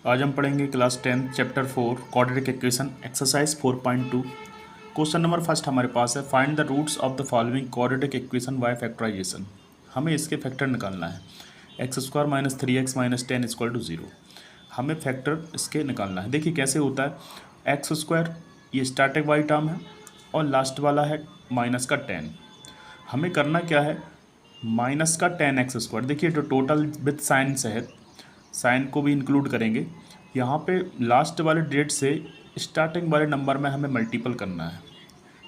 आज हम पढ़ेंगे class 10 chapter 4 quadratic equation exercise 4.2। Question number first हमारे पास है, find the roots of the following quadratic equation by factorization. हमें इसके फैक्टर निकालना है। X square minus 3x minus 10 equal to 0। हमें फैक्टर इसके निकालना है। देखिए कैसे होता है। एक्स स्क्वायर ये स्टार्टिंग वाली टर्म है और लास्ट वाला है माइनस का 10। हमें करना क्या है, माइनस का 10x स्क्वायर। देखिए जो टोटल विथ साइन से है, साइन को भी इंक्लूड करेंगे। यहाँ पे लास्ट वाले डेट से स्टार्टिंग वाले नंबर में हमें मल्टीपल करना है।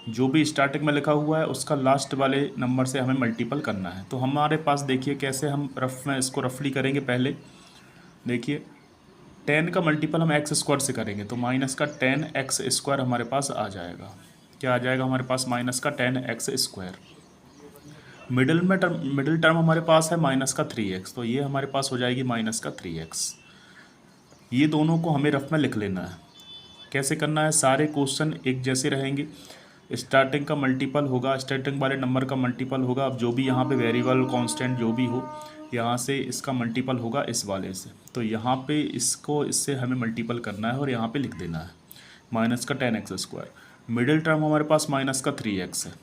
जो भी स्टार्टिंग में लिखा हुआ है उसका लास्ट वाले नंबर से हमें मल्टीपल करना है। तो हमारे पास देखिए कैसे हम रफ में इसको रफली करेंगे। पहले देखिए 10 का मल्टीपल हम एक्स स्क्वायर से करेंगे तो माइनस का 10x स्क्वायर हमारे पास आ जाएगा। क्या आ जाएगा हमारे पास, माइनस का 10x स्क्वायर। मिडिल टर्म हमारे पास है माइनस का 3x, तो ये हमारे पास हो जाएगी माइनस का 3x। ये दोनों को हमें रफ में लिख लेना है। कैसे करना है, सारे क्वेश्चन एक जैसे रहेंगे। स्टार्टिंग का मल्टीपल होगा, स्टार्टिंग वाले नंबर का मल्टीपल होगा। अब जो भी यहाँ पे वेरिएबल कांस्टेंट जो भी हो, यहाँ से इसका मल्टीपल होगा इस वाले से। तो यहाँ पे इसको इससे हमें मल्टीपल करना है और यहाँ पे लिख देना है माइनस का 10x स्क्वायर। मिडिल टर्म हमारे पास माइनस का 3x है।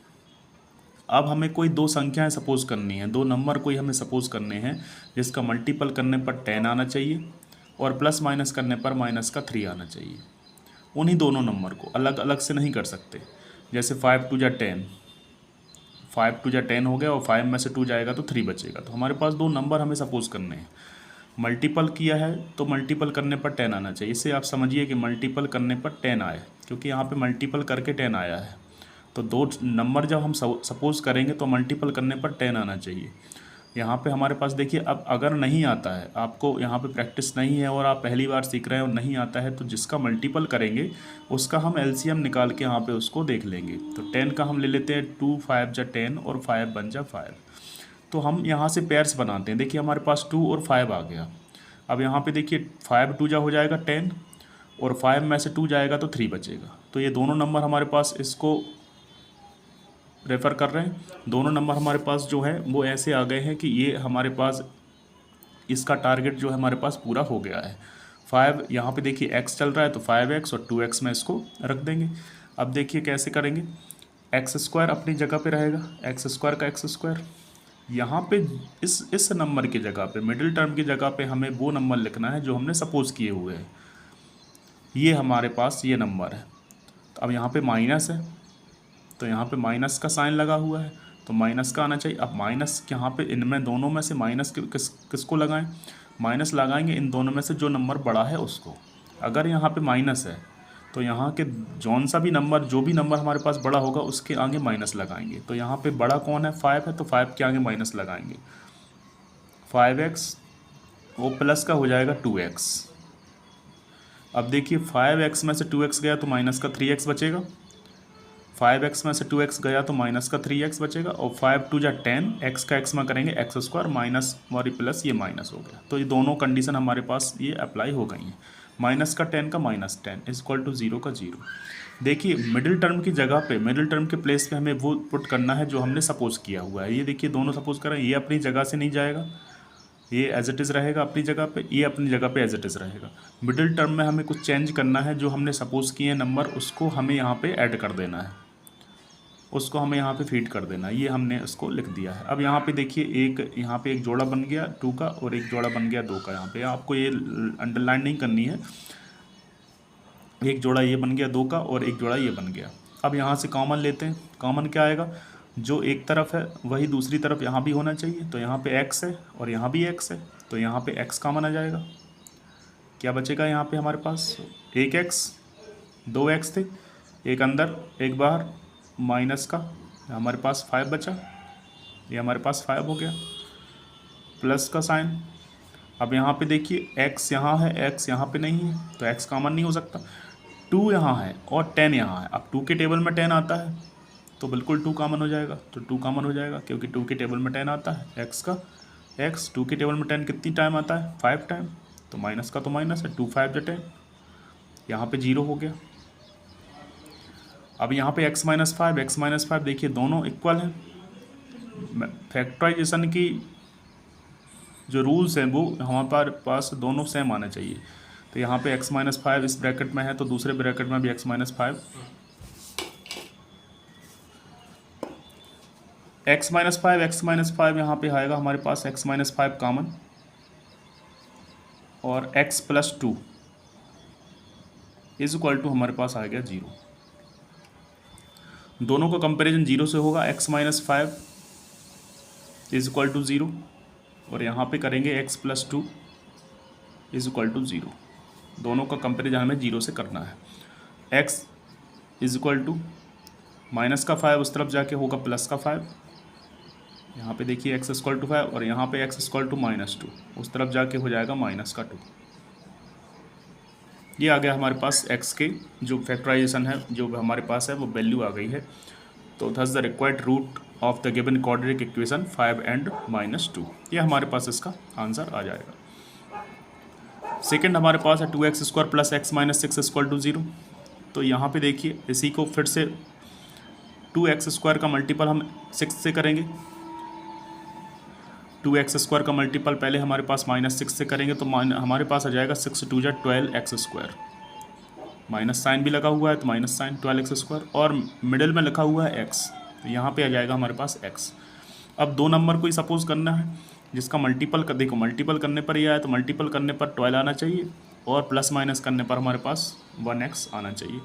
अब हमें कोई दो संख्याएं सपोज करनी है, दो नंबर कोई हमें सपोज करने हैं जिसका मल्टीपल करने पर 10 आना चाहिए और प्लस माइनस करने पर माइनस का 3 आना चाहिए। उन्हीं दोनों नंबर को अलग अलग से नहीं कर सकते। जैसे 5 टू जा 10, 5 टू जा 10 हो गया और 5 में से 2 जाएगा तो 3 बचेगा। तो हमारे पास दो नंबर हमें सपोज करने हैं। मल्टीपल किया है तो मल्टीपल करने पर 10 आना चाहिए। इससे आप समझिए कि मल्टीपल करने पर 10 आए, क्योंकि यहाँ पे मल्टीपल करके 10 आया है। तो दो नंबर जब हम सपोज करेंगे तो मल्टीपल करने पर 10 आना चाहिए। यहाँ पे हमारे पास देखिए, अब अगर नहीं आता है, आपको यहाँ पे प्रैक्टिस नहीं है और आप पहली बार सीख रहे हैं और नहीं आता है, तो जिसका मल्टीपल करेंगे उसका हम एलसीएम निकाल के यहाँ पे उसको देख लेंगे। तो 10 का हम ले लेते हैं 2 5 जा 10 और 5 बन जा 5। तो हम यहाँ से पेयर्स बनाते हैं। देखिए हमारे पास 2 और 5 आ गया। अब यहाँ पे देखिए 5 2 जा हो जाएगा 10 और 5 में से 2 जाएगा तो 3 बचेगा। तो ये दोनों नंबर हमारे पास इसको रेफ़र कर रहे हैं। दोनों नंबर हमारे पास जो है वो ऐसे आ गए हैं कि ये हमारे पास इसका टारगेट जो है हमारे पास पूरा हो गया है। 5 यहाँ पे देखिए x चल रहा है तो 5x और 2x में इसको रख देंगे। अब देखिए कैसे करेंगे, एक्स स्क्वायर अपनी जगह पे रहेगा, एक्स स्क्वायर का एक्स स्क्वायर। यहाँ पे इस नंबर की जगह पे, मिडिल टर्म की जगह पे हमें वो नंबर लिखना है जो हमने सपोज किए हुए हैं। ये हमारे पास ये नंबर है। तो अब यहाँ पे माइनस है तो यहाँ पे माइनस का साइन लगा हुआ है तो माइनस का आना चाहिए। अब माइनस यहाँ पे इनमें दोनों में से माइनस किसको लगाएं, माइनस लगाएंगे इन दोनों में से जो नंबर बड़ा है उसको। अगर यहाँ पे माइनस है तो यहाँ के जौन सा भी नंबर, जो भी नंबर हमारे पास बड़ा होगा उसके आगे माइनस लगाएंगे। तो यहाँ पे बड़ा कौन है, 5 है, तो 5 के आगे माइनस लगाएंगे। 5x वो प्लस का हो जाएगा 2x। अब देखिए 5x में से 2x गया तो माइनस का 3x बचेगा। 5x में से 2x गया तो माइनस का 3x बचेगा और 5 2 जा 10, x का x में करेंगे एक्स स्क्वायर माइनस और प्लस ये माइनस हो गया। तो ये दोनों कंडीशन हमारे पास ये अप्लाई हो गई हैं। माइनस का 10 का माइनस 10 इज इक्वल टू 0 का 0। देखिए मिडिल टर्म की जगह पे, मिडिल टर्म के प्लेस पे हमें वो पुट करना है जो हमने सपोज किया हुआ है। ये देखिए दोनों सपोज करें, ये अपनी जगह से नहीं जाएगा, ये एज इट इज़ रहेगा अपनी जगह पे, ये अपनी जगह पे एज इट इज़ रहेगा। मिडिल टर्म में हमें कुछ चेंज करना है, जो हमने सपोज किए नंबर उसको हमें यहाँ पे ऐड कर देना है, उसको हमें यहाँ पे फीड कर देना है। ये हमने उसको लिख दिया है। अब यहाँ पे देखिए यहाँ पे एक जोड़ा बन गया 2 का और एक जोड़ा बन गया 2 का। यहाँ पे आपको ये अंडरलाइन नहीं करनी है, एक जोड़ा ये बन गया 2 का और एक जोड़ा ये बन गया। अब यहाँ से कॉमन लेते हैं। कॉमन क्या आएगा, जो एक तरफ है वही दूसरी तरफ यहाँ भी होना चाहिए। तो यहाँ पे x है और यहाँ भी x है, तो यहाँ पे x कॉमन आ जाएगा। क्या बचेगा यहाँ पे हमारे पास, एक x, 2x थे, एक अंदर एक बाहर, माइनस का हमारे पास 5 बचा, ये हमारे पास 5 हो गया, प्लस का साइन। अब यहाँ पे देखिए x यहाँ है, x यहाँ पे नहीं है तो x कॉमन नहीं हो सकता। 2 यहाँ है और 10 यहाँ है। अब 2 के टेबल में 10 आता है तो बिल्कुल 2 कॉमन हो जाएगा। तो 2 कॉमन हो जाएगा क्योंकि 2 के टेबल में 10 आता है। x का x 2 के टेबल में 10 कितनी टाइम आता है, 5 टाइम। तो माइनस का तो माइनस है, 2 5 जा 10, यहाँ पे 0 हो गया। अब यहाँ पे x माइनस 5 देखिए दोनों इक्वल हैं। फैक्टराइजेशन की जो रूल्स हैं वो हमारे पास दोनों सेम आना चाहिए। तो यहाँ पे x माइनस 5 इस ब्रैकेट में है, तो दूसरे ब्रैकेट में भी x माइनस 5, x माइनस 5 यहाँ पे आएगा हमारे पास x माइनस 5 कॉमन, और x plus 2 is equal to हमारे पास आ गया 0। दोनों का कंपैरिजन 0 से होगा, x minus 5 is equal to 0, और यहाँ पे करेंगे x plus 2 is equal to 0। दोनों का कंपैरिजन हमें 0 से करना है। x is equal to minus का 5 उस तरफ जाके होगा प्लस का 5, यहाँ पे देखिए x इक्वल टू 5, और यहाँ पे x इक्वल टू माइनस 2 उस तरफ जाके हो जाएगा माइनस का 2। ये आ गया हमारे पास x के जो फैक्टराइजेशन है, जो हमारे पास है वो वैल्यू आ गई है। तो thus the required root of the given quadratic equation 5 and -2, ये हमारे पास इसका आंसर आ जाएगा। सेकंड हमारे पास है 2x² plus x minus 6 equal to 0। तो यहाँ पे देखिए इसी को फिर से 2x² का मल्टीपल हम 6 से करेंगे। 2x² का मल्टीपल पहले हमारे पास -6 से करेंगे, तो हमारे पास आ जाएगा 6 2 जा 12x²। माइनस साइन भी लगा हुआ है तो माइनस साइन 12x², और मिडिल में लिखा हुआ है x, तो यहाँ पे आ जाएगा हमारे पास x। अब दो नंबर को ही सपोज करना है जिसका मल्टीपल कर, देखो मल्टीपल करने पर ये आया तो मल्टीपल करने पर 12 आना चाहिए, और प्लस माइनस करने पर हमारे पास 1x आना चाहिए।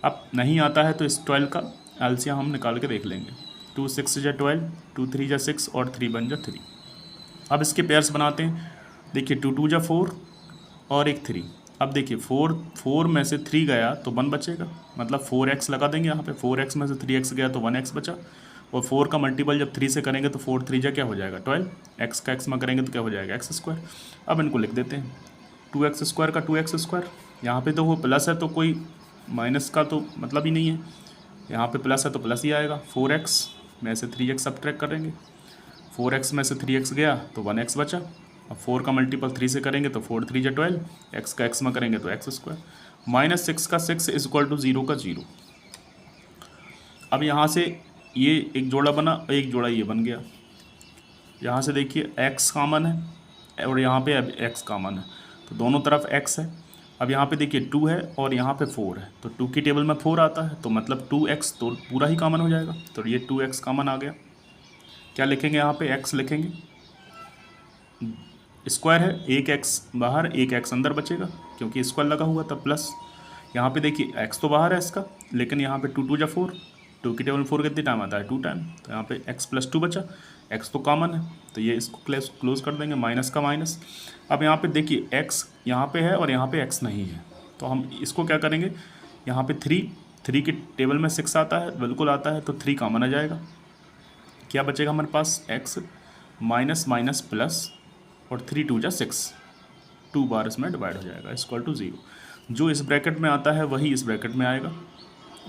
अब नहीं आता है तो इस 12 का एलसीएम हम निकाल के देख लेंगे। 2 6 जा 12, 2 3 जा 6, और 3 1 जा 3। अब इसके पेयर्स बनाते हैं। देखिए 2 2 जा 4 और एक 3। अब देखिए 4 में से 3 गया तो 1 बचेगा, मतलब 4x लगा देंगे यहाँ पे। 4x में से 3x गया तो 1x बचा, और 4 का मल्टीपल जब 3 से करेंगे तो 4 3 जा क्या हो जाएगा 12, x का x में करेंगे तो क्या हो जाएगा x²। अब इनको लिख देते हैं 2x² का 2x²। यहाँ पे तो वो प्लस है तो कोई माइनस का तो मतलब ही नहीं है, यहाँ पे प्लस है तो प्लस ही आएगा। 4x में से 3x सब्ट्रैक्ट करेंगे, 4x में से 3x गया तो 1x बचा। अब 4 का मल्टीपल 3 से करेंगे तो 4 3 जा 12, x का x में करेंगे तो x²। -6 का 6 इज इक्वल टू 0 का 0। अब यहाँ से ये एक जोड़ा बना, एक जोड़ा ये बन गया। यहाँ से देखिए x कॉमन है और यहाँ पे अब x कॉमन है, तो दोनों तरफ x है। अब यहाँ पे देखिए 2 है और यहाँ पे 4 है, तो 2 की टेबल में 4 आता है, तो मतलब 2x तो पूरा ही कॉमन हो जाएगा। तो ये 2x कॉमन आ गया। क्या लिखेंगे यहाँ पे x लिखेंगे, स्क्वायर है, एक x बाहर एक x अंदर बचेगा क्योंकि स्क्वायर लगा हुआ था प्लस। यहाँ पे देखिए x तो बाहर है इसका, लेकिन यहाँ पे 2 2 जा 4, 2 की टेबल 4 कितनी टाइम आता है 2 टाइम, तो यहाँ पे x प्लस 2 बचा। x तो कॉमन है तो ये इसको क्लोज कर देंगे, माइनस का माइनस। अब यहाँ पे देखिए x यहाँ पे है और यहाँ पे x नहीं है, तो हम इसको क्या करेंगे, यहाँ पे 3 की टेबल में 6 आता है, बिल्कुल आता है, तो 3 कॉमन आ जाएगा। क्या बचेगा हमारे पास x माइनस माइनस प्लस, और 3 2 जा 6, 2 बार इसमें डिवाइड हो जाएगा इक्वल टू 0। जो इस ब्रैकेट में आता है वही इस ब्रैकेट में आएगा।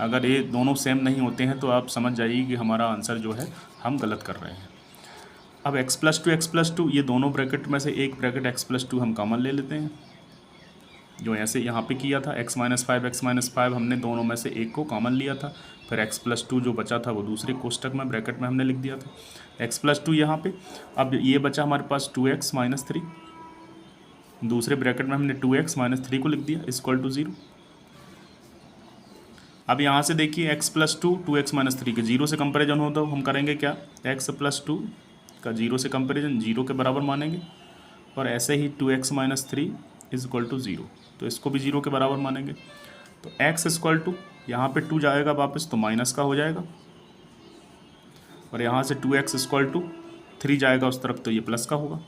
अगर ये दोनों सेम नहीं होते हैं तो आप समझ जाइए कि हमारा आंसर जो है हम गलत कर रहे हैं। अब x प्लस 2 ये दोनों ब्रैकेट में से एक ब्रैकेट x प्लस 2 हम कॉमन ले लेते हैं, जो ऐसे यहाँ पे किया था। x माइनस 5 हमने दोनों में से एक को कॉमन लिया था, फिर x प्लस 2 जो बचा था वो दूसरे कोष्टक में ब्रैकेट में हमने लिख दिया था, x प्लस 2 यहाँ पे। अब ये बचा हमारे पास 2x माइनस 3, दूसरे ब्रैकेट में हमने 2x माइनस 3 को लिख दिया इक्वल टू 0। अब यहाँ से देखिए x प्लस 2 2x माइनस 3 के 0 से कंपेरिजन हो तो हम करेंगे क्या, x प्लस 2 का 0 से कंपेरिजन 0 के बराबर मानेंगे, और ऐसे ही 2x minus 3 is equal to 0, तो इसको भी 0 के बराबर मानेंगे। तो x इक्वल टू यहाँ पे 2 जाएगा वापस तो माइनस का हो जाएगा, और यहाँ से 2x इक्वल टू 3 जाएगा उस तरफ तो ये प्लस का होगा।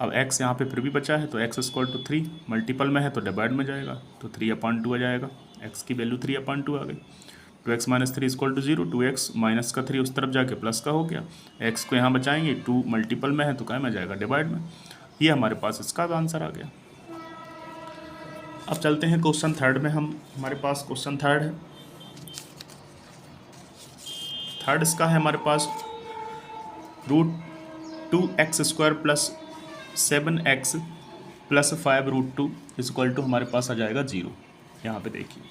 अब x यहाँ पे फिर भी बचा है तो x इक्वल टू 3, मल्टीपल में है तो डिवाइड में जाएगा, तो 3/2 आ जाएगा, x की वैल्यू 3/2 आ गई। 2x minus 3 equal to 0, 2x minus का 3 उस तरफ जाके प्लस का हो गया, x को यहाँ बचाएंगे, 2 मल्टीपल में है तो क्या में जाएगा डिवाइड में। ये हमारे पास इसका आंसर आ गया। अब चलते हैं क्वेश्चन थर्ड में। हमारे पास क्वेश्चन थर्ड है। थर्ड इसका है हमारे पास √2x² plus 7x plus 5 √2 equal to हमारे पास आ जाएगा 0। यहाँ पे देखिए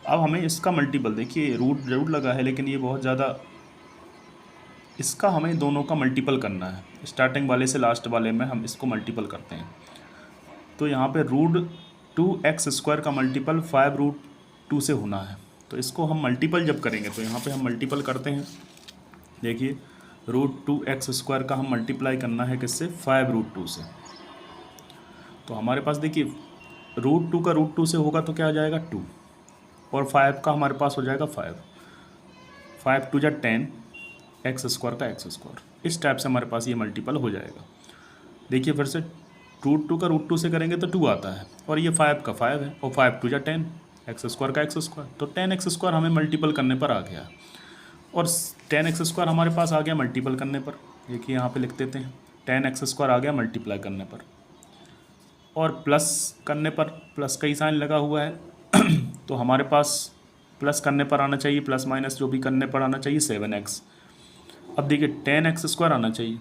अब हमें इसका मल्टीपल, देखिए रूट जरूर लगा है लेकिन ये बहुत ज़्यादा, इसका हमें दोनों का मल्टीपल करना है। स्टार्टिंग वाले से लास्ट वाले में हम इसको मल्टीपल करते हैं। तो यहाँ पे √2x² का मल्टीपल 5√2 से होना है। तो इसको हम मल्टीपल जब करेंगे तो यहाँ पे हम मल्टीपल करते हैं। देखिए √2x² का हम मल्टीप्लाई करना है किससे, 5√2 से। तो हमारे पास देखिए √2 का √2 से होगा तो क्या आ जाएगा 2, और 5 का हमारे पास हो जाएगा 5, 5 2 जा 10, x² का x²। इस टाइप से हमारे पास ये मल्टीपल हो जाएगा। देखिए फिर से √2 का √2 से करेंगे तो 2 आता है, और ये 5 का 5 है, और 5 2 जा 10, x² का x²। तो 10x² हमें मल्टीपल करने पर आ गया, और 10x² हमारे पास आ गया मल्टीपल करने पर। देखिए यहाँ पे लिख देते हैं 10x² आ गया मल्टीप्लाई करने पर, और प्लस करने पर प्लस का ही साइन लगा हुआ है तो हमारे पास प्लस करने पर आना चाहिए, प्लस माइनस जो भी करने पर आना चाहिए 7x। अब देखिए 10x² आना चाहिए,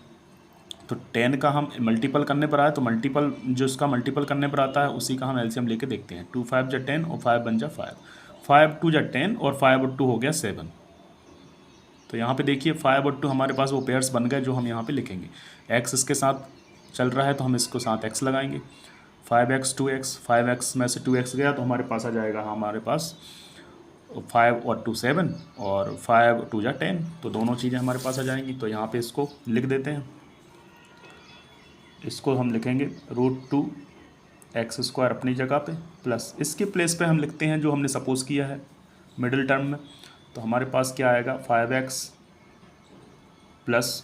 तो 10 का हम मल्टीपल करने पर आया, तो मल्टीपल जो इसका मल्टीपल करने पर आता है उसी का हम एलसीएम लेके देखते हैं। 2 5 जा 10 और 5 बन जा 5, 5 2 जा 10 और 5 और 2 हो गया 7। तो यहाँ पे देखिए 5 और 2 हमारे पास वो पेयर्स बन गए जो हम यहाँ पे लिखेंगे। x इसके साथ चल रहा है तो हम इसको साथ x लगाएंगे, 5x 2x, 5x में से 2x गया तो हमारे पास आ जाएगा, हमारे पास 5 और 2 7, और 5 2 जा 10, तो दोनों चीज़ें हमारे पास आ जाएंगी। तो यहाँ पे इसको लिख देते हैं, इसको हम लिखेंगे √2x² अपनी जगह पे, प्लस इसके प्लेस पे हम लिखते हैं जो हमने सपोज़ किया है मिडिल टर्म में। तो हमारे पास क्या आएगा 5x प्लस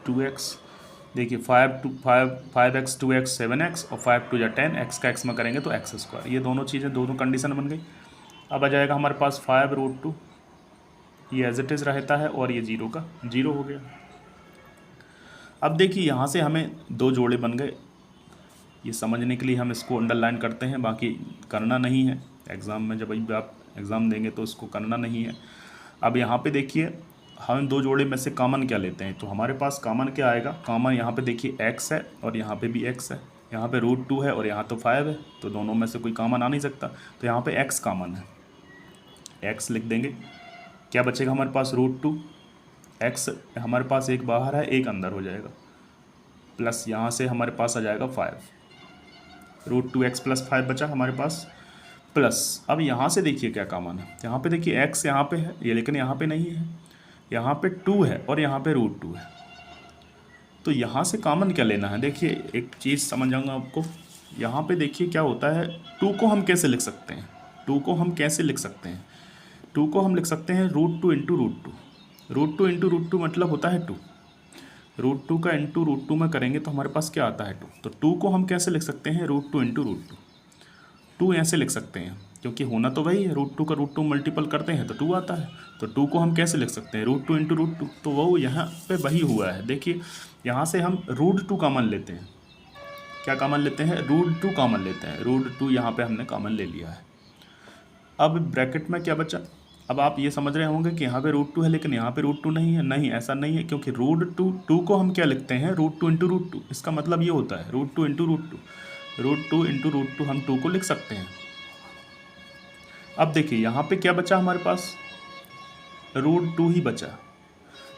2x। देखिए 5x 2x 7x, और 5 2 जा 10, x का x में करेंगे तो x²। ये दोनों चीज़ें, दोनों कंडीशन बन गई। अब आ जाएगा हमारे पास 5√2, ये एज इट इज़ रहता है, और ये 0 का 0 हो गया। अब देखिए यहाँ से हमें दो जोड़े बन गए, ये समझने के लिए हम इसको अंडरलाइन करते हैं, बाकी करना नहीं है एग्ज़ाम में, जब भी आप एग्ज़ाम देंगे तो इसको करना नहीं है। अब यहाँ पे देखिए हम दो जोड़े में से कॉमन क्या लेते हैं, तो हमारे पास कॉमन क्या आएगा, कॉमन यहाँ पे देखिए x है और यहाँ पे भी x है, यहाँ पे √2 है और यहाँ तो 5 है, तो दोनों में से कोई कॉमन आ नहीं सकता, तो यहाँ पे x कॉमन है, x लिख देंगे। क्या बचेगा हमारे पास √2, x हमारे पास एक बाहर है एक अंदर हो जाएगा, प्लस यहाँ से हमारे पास आ जाएगा 5, √2x प्लस 5 बचा हमारे पास, प्लस अब यहाँ से देखिए क्या कॉमन है, यहाँ पे देखिए x यहाँ पे है ये, लेकिन यहाँ पे नहीं है, यहाँ पे 2 है और यहाँ पे √2 है। तो यहाँ से कॉमन क्या लेना है, देखिए एक चीज़ समझ आऊँगा आपको। यहाँ पे देखिए क्या होता है, 2 को हम कैसे लिख सकते हैं, 2 को हम कैसे लिख सकते हैं, 2 को हम लिख सकते हैं √2 इंटू √2, √2 इंटू √2 मतलब होता है 2, √2 का इंटू √2 में करेंगे तो हमारे पास क्या आता है 2। तो 2 को हम कैसे लिख सकते हैं, √2 इंटू √2, 2 ऐसे लिख सकते हैं क्योंकि होना तो वही है, √2 का √2 मल्टीपल करते हैं तो 2 आता है। तो 2 को हम कैसे लिख सकते हैं, √2 इंटू √2, तो वो यहाँ पे वही हुआ है। देखिए यहाँ से हम √2 कॉमन लेते हैं, क्या कॉमन लेते हैं, √2 कॉमन लेते हैं, √2 यहाँ पे हमने कॉमन ले लिया है। अब ब्रैकेट में क्या बचा, अब आप ये समझ रहे होंगे कि यहाँ पे √2 है लेकिन यहाँ पे √2 नहीं है, नहीं ऐसा नहीं है, क्योंकि √2 को हम क्या लिखते हैं, √2 इंटू √2, इसका मतलब ये होता है √2 इंटू √2 इंटू √2 हम 2 को लिख सकते हैं। अब देखिए यहाँ पे क्या बचा हमारे पास, √2 ही बचा,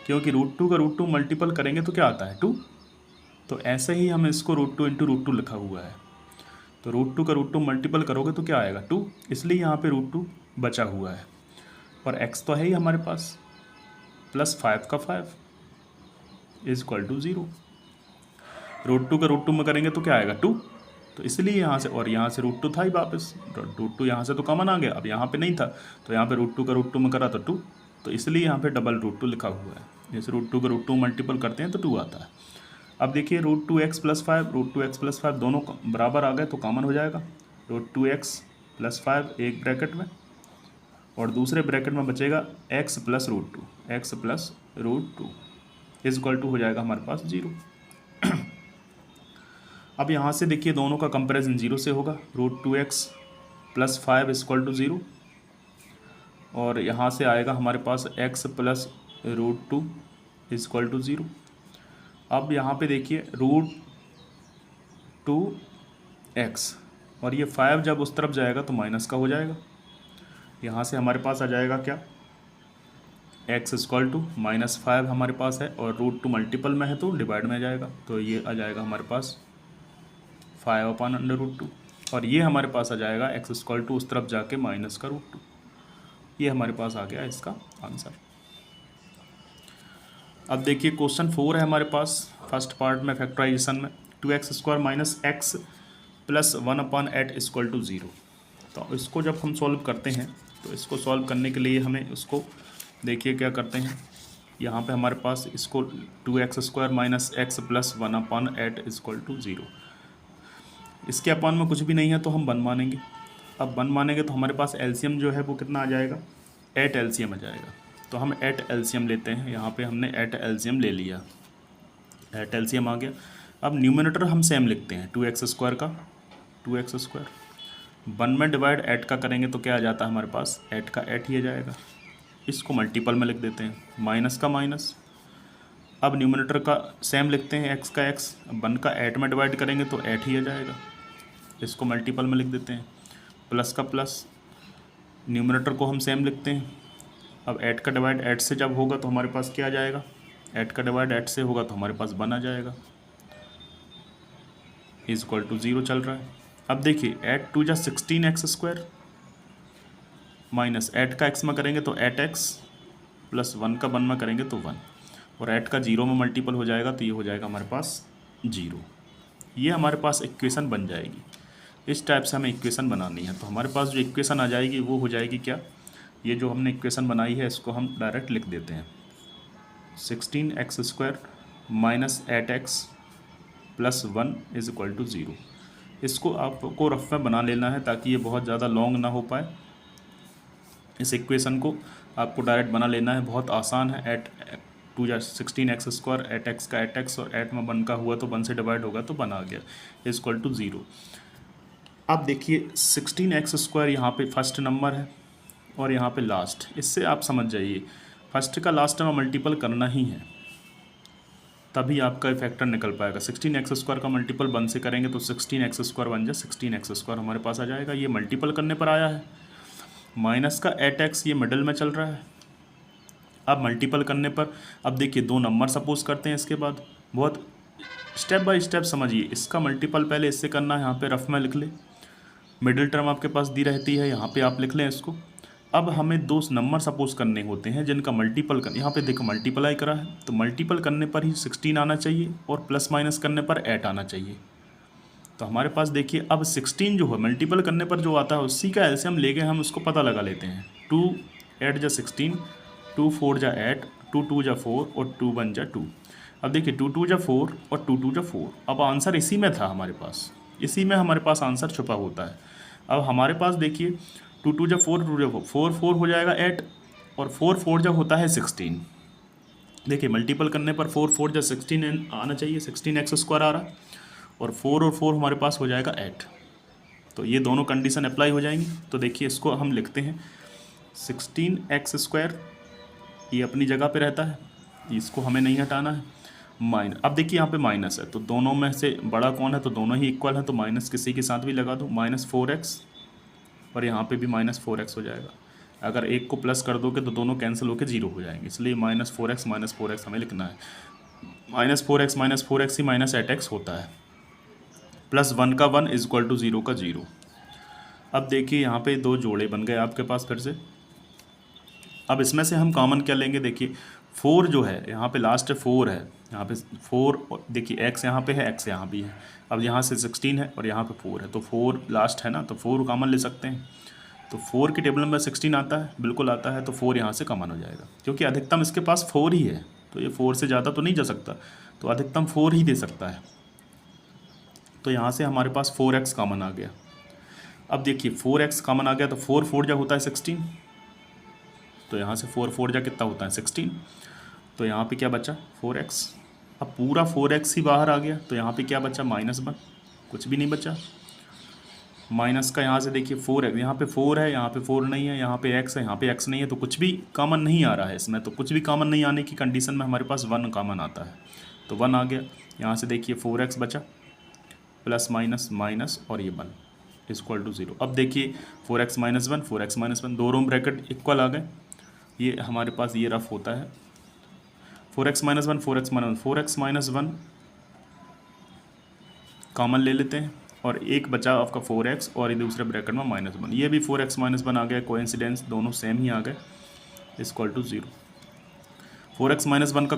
क्योंकि √2 का √2 मल्टीपल करेंगे तो क्या आता है 2, तो ऐसे ही हम इसको √2 इंटू √2 लिखा हुआ है, तो √2 का √2 मल्टीपल करोगे तो क्या आएगा 2, इसलिए यहाँ पे √2 बचा हुआ है, और x तो है ही हमारे पास, प्लस 5 का 5 इज इक्वल टू 0, √2 का √2 में करेंगे तो क्या आएगा 2, तो इसलिए यहाँ से, और यहाँ से √2 था ही वापस, √2 यहाँ से तो कॉमन आ गया, अब यहाँ पे नहीं था तो यहाँ पे √2 का √2 में करा तो 2, तो इसलिए यहाँ पे डबल √2 लिखा हुआ है। जैसे √2 का √2 मल्टीपल करते हैं तो 2 आता है। अब देखिए √2x प्लस 5, √2x प्लस 5 दोनों बराबर आ गए तो कॉमन हो जाएगा, √2x प्लस 5 एक ब्रैकेट में, और दूसरे ब्रैकेट में बचेगा x plus √2, x plus √2 is equal to हो जाएगा हमारे पास 0। अब यहाँ से देखिए दोनों का कंपैरिजन 0 से होगा, √2x plus 5 is equal to 0, और यहाँ से आएगा हमारे पास x plus √2 is equal to 0। अब यहाँ पे देखिए √2x, और ये 5 जब उस तरफ जाएगा तो माइनस का हो जाएगा, यहाँ से हमारे पास आ जाएगा क्या, x इक्वल टू -5 हमारे पास है, और √2 मल्टीपल में है तो डिवाइड में आ जाएगा, तो ये आ जाएगा हमारे पास 5/√2 और ये हमारे पास आ जाएगा x² उस तरफ जाके -√2। ये हमारे पास आ गया इसका आंसर। अब देखिए क्वेश्चन 4 है हमारे पास फर्स्ट पार्ट में फैक्टराइजेशन में 2x² - x + 1/8 = 0। तो इसको जब हम सॉल्व करते हैं तो इसको सॉल्व करने के लिए हमें उसको देखिए क्या करते हैं। यहाँ पे हमारे पास इसको 2x² - x + 1/8 = 0। इसके अपान में कुछ भी नहीं है तो हम 1 मानेंगे। अब 1 मानेंगे तो हमारे पास एलसीएम जो है वो कितना आ जाएगा, 8 एलसीएम आ जाएगा। तो हम 8 एलसीएम लेते हैं। यहाँ पे हमने 8 एलसीएम ले लिया, 8 एलसीएम आ गया। अब न्यूमरेटर हम सेम लिखते हैं, 2x² का 2x²। 1 में डिवाइड 8 का करेंगे तो क्या आ जाता है हमारे पास, 8 का 8 ही आ जाएगा। इसको मल्टीपल में लिख देते हैं, माइनस का माइनस। अब न्यूमरेटर का सेम लिखते हैं, x का x। 1 का 8 में डिवाइड करेंगे तो 8 ही आ जाएगा। इसको मल्टीपल में लिख देते हैं, प्लस का प्लस। न्यूमरेटर को हम सेम लिखते हैं। अब 8 का डिवाइड 8 से जब होगा तो हमारे पास क्या आ जाएगा, 8 का डिवाइड 8 से होगा तो हमारे पास 1 आ जाएगा, = 0 चल रहा है। अब देखिए 8 × 2 = 16x² माइनस 8 का x में करेंगे तो 8x प्लस 1 का 1 में करेंगे तो 1 और 8 का 0 में मल्टीपल हो जाएगा तो ये हो जाएगा हमारे पास 0। ये हमारे पास इक्वेशन बन जाएगी। इस टाइप से हमें इक्वेशन बनानी है। तो हमारे पास जो इक्वेशन आ जाएगी वो हो जाएगी क्या, ये जो हमने इक्वेशन बनाई है इसको हम डायरेक्ट लिख देते हैं, 16x² - 8x + 1 = 0। इसको आपको रफ में बना लेना है ताकि ये बहुत ज़्यादा लॉन्ग ना हो पाए। इस इक्वेशन को आपको डायरेक्ट बना लेना है, बहुत आसान है। 8 2 = 16x², 8x का 8x और 8 में 1 का हुआ तो 1 से डिवाइड होगा तो 1 आ गया, = 0। अब देखिए 16x² यहाँ पे फर्स्ट नंबर है और यहाँ पे लास्ट। इससे आप समझ जाइए फर्स्ट का लास्ट में मल्टीपल करना ही है, तभी आपका फैक्टर निकल पाएगा। 16x² का मल्टीपल 1 से करेंगे तो 16x² बन जाए, 16x² हमारे पास आ जाएगा। ये मल्टीपल करने पर आया है। माइनस का 8x ये मिडल में चल रहा है। अब मल्टीपल करने पर अब देखिए 2 नंबर सपोज करते हैं। इसके बाद बहुत स्टेप बाय स्टेप समझिए। इसका मल्टीपल पहले इससे करना है, यहाँ पे रफ में लिख ले। मिडिल टर्म आपके पास दी रहती है, यहाँ पे आप लिख लें इसको। अब हमें 2 नंबर सपोज करने होते हैं जिनका मल्टीपल कर, यहाँ पे देखो मल्टीपलाई करा है तो मल्टीपल करने पर ही 16 आना चाहिए और प्लस माइनस करने पर 8 आना चाहिए। तो हमारे पास देखिए अब 16 जो है मल्टीपल करने पर जो आता है उसी का एलसीएम लेके हम उसको पता लगा लेते हैं। 2 8 × 16, 2 4 × 8, 2 2 × 4 और 2 1 × 2। अब देखिए 2 2 × 4 और 2 2 × 4। अब आंसर इसी में था हमारे पास, इसी में हमारे पास आंसर छुपा होता है। अब हमारे पास देखिए 2 2 × 4, 2 × 4 4 हो जाएगा 8 और 4 4 जब होता है 16। देखिए मल्टीपल करने पर 4 4 × 16 आना चाहिए, 16x² आ रहा है और 4 और 4 हमारे पास हो जाएगा 8। तो ये दोनों कंडीशन अप्लाई हो जाएंगी। तो देखिए इसको हम लिखते हैं 16x², ये अपनी जगह पे रहता है, इसको हमें नहीं हटाना है। माइनस, अब देखिए यहाँ पे माइनस है तो दोनों में से बड़ा कौन है, तो दोनों ही इक्वल है तो माइनस किसी के साथ भी लगा दो, -4x और यहाँ पे भी -4x हो जाएगा। अगर एक को प्लस कर दोगे तो दोनों कैंसिल होकर 0 हो जाएंगे, इसलिए -4x हमें लिखना है। -4x ही -8x होता है, प्लस 1 का 1 = 0 का 0। अब देखिए यहाँ पे 2 जोड़े बन गए आपके पास फिर से। अब इसमें से हम कॉमन क्या लेंगे, देखिए 4 जो है यहाँ पे लास्ट 4 है, यहाँ पे 4 देखिए x यहाँ पे है, x यहाँ भी है। अब यहाँ से 16 है और यहाँ पे 4 है तो 4 लास्ट है ना, तो 4 कॉमन ले सकते हैं। तो 4 की टेबल में 16 आता है, बिल्कुल आता है, तो 4 यहाँ से कॉमन हो जाएगा क्योंकि अधिकतम इसके पास 4 ही है, तो ये 4 से ज़्यादा तो नहीं जा सकता, तो अधिकतम 4 ही दे सकता है। तो यहाँ से हमारे पास 4x कॉमन आ गया। अब देखिए 4x कॉमन आ गया तो 4 4 जा होता है 16, तो यहाँ से 4 4 जा कितना होता है 16, तो यहाँ पे क्या बचा 4x। अब पूरा 4x ही बाहर आ गया तो यहाँ पे क्या बचा -1, कुछ भी नहीं बचा। माइनस का यहाँ से देखिए 4 है, यहाँ पे 4 है, यहाँ पे 4 नहीं है, यहाँ पे x है, यहाँ पे x नहीं है, तो कुछ भी कॉमन नहीं आ रहा है इसमें। तो कुछ भी कॉमन नहीं आने की कंडीशन में हमारे पास 1 कॉमन आता है, तो 1 आ गया। यहाँ से देखिए 4x बचा, प्लस माइनस माइनस और ये 1 = 0। अब देखिए 4x - 1 4x - 1 दोनों ब्रैकेट इक्वल आ गए। ये हमारे पास ये रफ होता है 4x - 1 4x - 1 4x - 1 कॉमन ले लेते हैं और एक बचा आपका 4x और ये दूसरे ब्रैकेट में -1, ये भी 4x -1 आ गया, कोइंसिडेंस दोनों सेम ही आ गए, इक्वल टू 0। 4x -1 का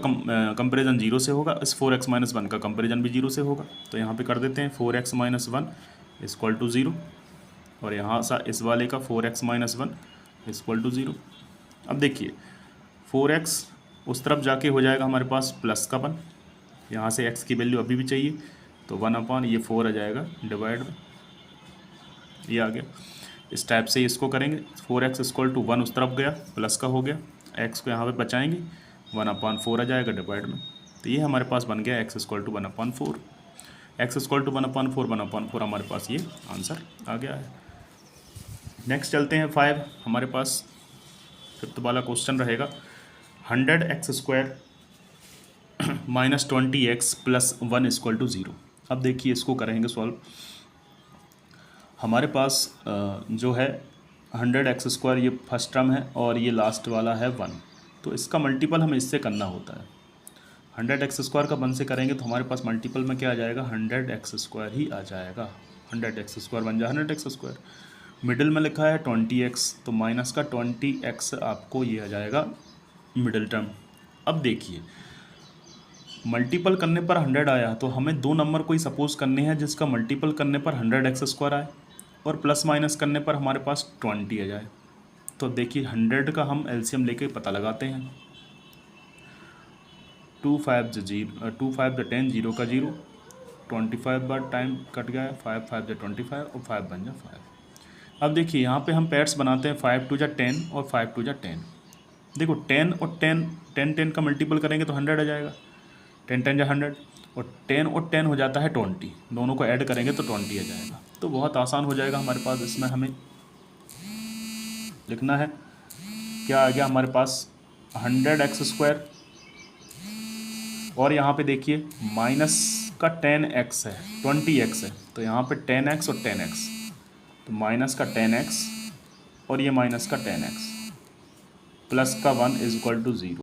कंपेरिजन 0 से होगा, इस 4x -1 का कंपेरिजन भी 0 से होगा, तो यहाँ पे कर देते हैं 4x -1 इक्वल टू 0, और यहाँ सा इस वाले का 4x -1 इक्वल टू 0। अब देखिए 4x उस तरफ जाके हो जाएगा हमारे पास प्लस का 1, यहाँ से x की वैल्यू अभी भी चाहिए, तो 1 ये 4 आ जाएगा डिवाइड में, ये आ गया। इस टाइप से इसको करेंगे, 4x इक्वल टू 1 उस तरफ गया, प्लस का हो गया, x को यहाँ पे बचाएंगे, 1/4 आ जाएगा डिवाइड में, तो ये हमारे पास बन गया x equal to 1/4, x equal to 1/4 हमारे पास ये आंसर आ गया है। नेक्स्ट चलते हैं 5, हमारे पास फिफ्थ वाला क्वेश्चन रहेगा 100x² -20x + 1 इक्वल टू 0। अब देखिए इसको करेंगे सॉल्व। हमारे पास जो है 100x² ये फर्स्ट टर्म है और ये लास्ट वाला है 1, तो इसका मल्टीपल हमें इससे करना होता है। 100x² का 1 से करेंगे तो हमारे पास मल्टीपल में क्या आ जाएगा, 100x² ही आ जाएगा। 100x² बन जाए 100x², मिडिल में लिखा है 20x, तो माइनस का 20x आपको ये आ जाएगा मिडिल टर्म। अब देखिए मल्टीपल करने पर 100 आया, तो हमें दो नंबर कोई सपोज करने हैं जिसका मल्टीपल करने पर 100x² आए और प्लस माइनस करने पर हमारे पास 20 आ जाए। तो देखिए 100 का हम एलसीएम लेके पता लगाते हैं। 2 5 10, 0 का 0, 25 बार टाइम कट गया है, 5 5 25 और 5 बन जाए 5। अब देखिए यहाँ पे हम पेयर्स बनाते हैं, 5 2 10 और 5 2 10। देखो 10 और 10 का मल्टीपल करेंगे तो 100 आ जाएगा, 10 10 100, और 10 और 10 हो जाता है 20, दोनों को ऐड करेंगे तो 20 आ जाएगा। तो बहुत आसान हो जाएगा हमारे पास। इसमें हमें लिखना है क्या आ गया हमारे पास 100x² और यहाँ पे देखिए माइनस का 10x है, 20x है, तो यहाँ पे 10x और 10x, तो माइनस का 10x और ये माइनस का 10x प्लस का 1 इक्वल टू 0।